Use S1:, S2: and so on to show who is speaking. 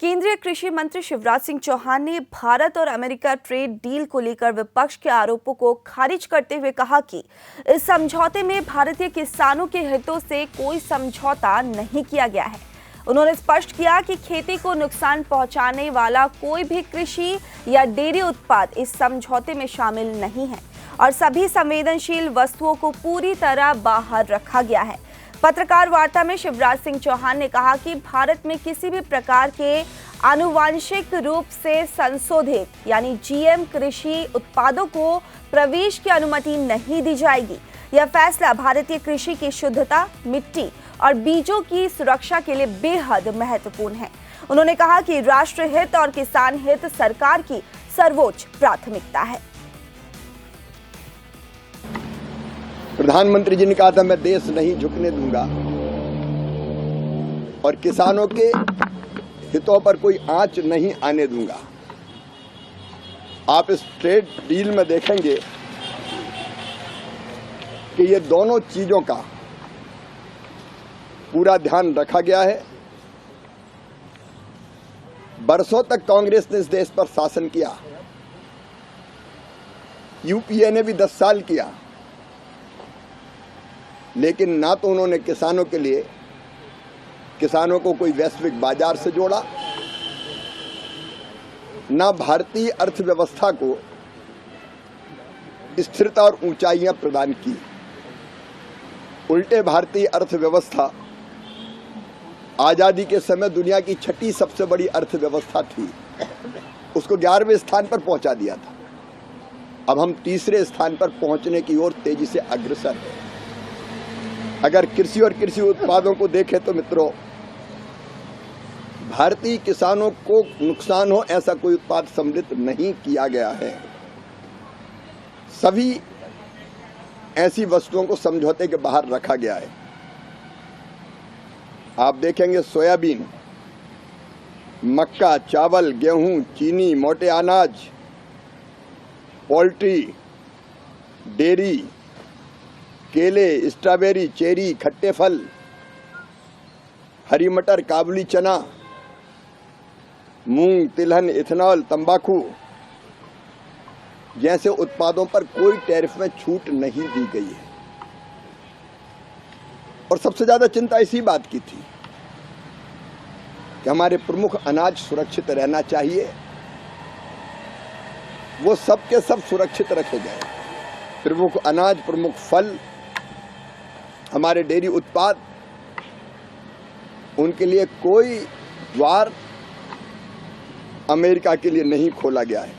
S1: केंद्रीय कृषि मंत्री शिवराज सिंह चौहान ने भारत और अमेरिका ट्रेड डील को लेकर विपक्ष के आरोपों को खारिज करते हुए कहा कि इस समझौते में भारतीय किसानों के हितों से कोई समझौता नहीं किया गया है। उन्होंने स्पष्ट किया कि खेती को नुकसान पहुंचाने वाला कोई भी कृषि या डेयरी उत्पाद इस समझौते में शामिल नहीं है और सभी संवेदनशील वस्तुओं को पूरी तरह बाहर रखा गया है। पत्रकार वार्ता में शिवराज सिंह चौहान ने कहा कि भारत में किसी भी प्रकार के आनुवांशिक रूप से संशोधित यानी जीएम कृषि उत्पादों को प्रवेश की अनुमति नहीं दी जाएगी। यह फैसला भारतीय कृषि की शुद्धता, मिट्टी और बीजों की सुरक्षा के लिए बेहद महत्वपूर्ण है। उन्होंने कहा कि राष्ट्र हित और किसान हित सरकार की सर्वोच्च प्राथमिकता है।
S2: प्रधानमंत्री जी ने कहा था मैं देश नहीं झुकने दूंगा और किसानों के हितों पर कोई आंच नहीं आने दूंगा। आप इस ट्रेड डील में देखेंगे कि ये दोनों चीजों का पूरा ध्यान रखा गया है। बरसों तक कांग्रेस ने इस देश पर शासन किया, यूपीए ने भी 10 साल किया, लेकिन ना तो उन्होंने किसानों के लिए किसानों को कोई वैश्विक बाजार से जोड़ा, ना भारतीय अर्थव्यवस्था को स्थिरता और ऊंचाइयां प्रदान की। उल्टे भारतीय अर्थव्यवस्था आजादी के समय दुनिया की 6ठी सबसे बड़ी अर्थव्यवस्था थी, उसको 11वें स्थान पर पहुंचा दिया था। अब हम 3रे स्थान पर पहुंचने की ओर तेजी से अग्रसर हैं। अगर कृषि और कृषि उत्पादों को देखें तो मित्रों, भारतीय किसानों को नुकसान हो ऐसा कोई उत्पाद सम्मिलित नहीं किया गया है। सभी ऐसी वस्तुओं को समझौते के बाहर रखा गया है। आप देखेंगे सोयाबीन, मक्का, चावल, गेहूं, चीनी, मोटे अनाज, पोल्ट्री, डेयरी, केले, स्ट्रॉबेरी, चेरी, खट्टे फल, हरी मटर, काबुली चना, मूंग, तिलहन, इथेनॉल, तंबाकू जैसे उत्पादों पर कोई टैरिफ में छूट नहीं दी गई है। और सबसे ज्यादा चिंता इसी बात की थी कि हमारे प्रमुख अनाज सुरक्षित रहना चाहिए, वो सब के सब सुरक्षित रखे गए। प्रमुख अनाज, प्रमुख फल, हमारे डेयरी उत्पाद, उनके लिए कोई द्वार अमेरिका के लिए नहीं खोला गया है।